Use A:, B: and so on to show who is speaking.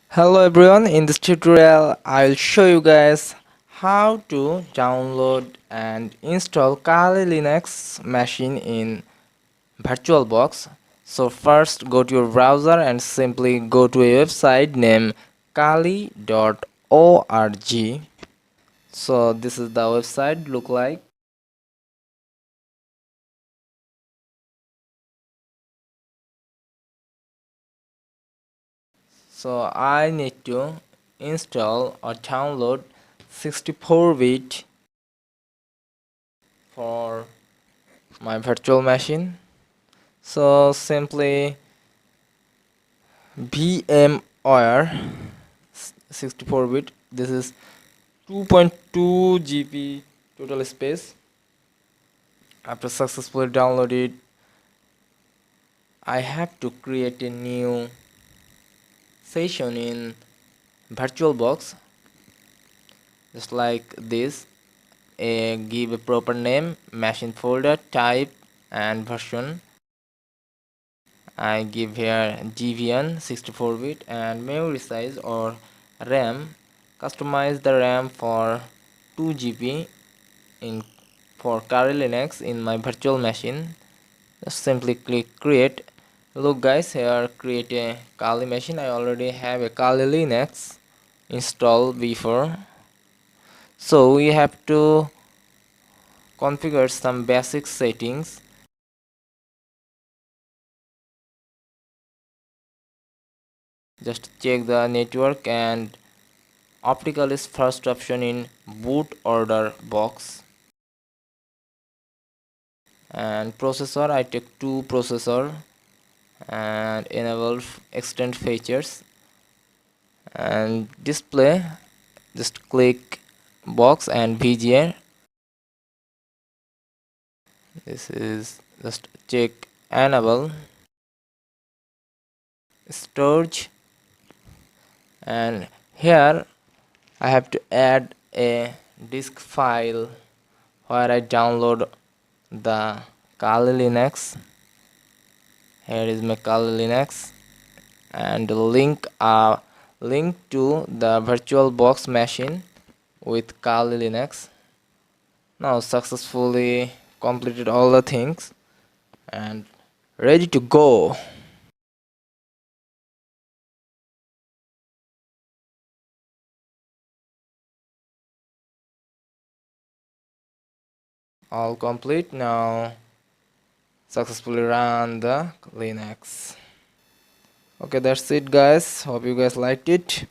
A: Hello everyone, in this tutorial I'll show you guys how to download and install Kali Linux machine in VirtualBox. So first go to your browser and simply go to a website named kali.org. So this is the website look like. So I need to install or download 64-bit for my virtual machine. So simply VMware 64-bit. This is 2.2 GB total space. After successfully downloaded, I have to create a new session in VirtualBox, just like this. Give a proper name, machine folder, type, and version. I give here GVN 64-bit and memory size or RAM. Customize the RAM for 2 GB in for Kali Linux in my virtual machine. Just simply click create. Look guys, here create a Kali machine. I already have a Kali Linux installed before, so we have to configure some basic settings. Just check the network, and optical is first option in boot order box. And processor, I take 2 processor and enable extend features. And display, just click box and VGA. This is just check enable storage, and here I have to add a disk file where I download the Kali Linux. Here is my Kali Linux, and link to the VirtualBox machine with Kali Linux. Now successfully completed all the things and ready to go. All complete. Now successfully run the Linux. Okay, that's it guys, hope you guys liked it.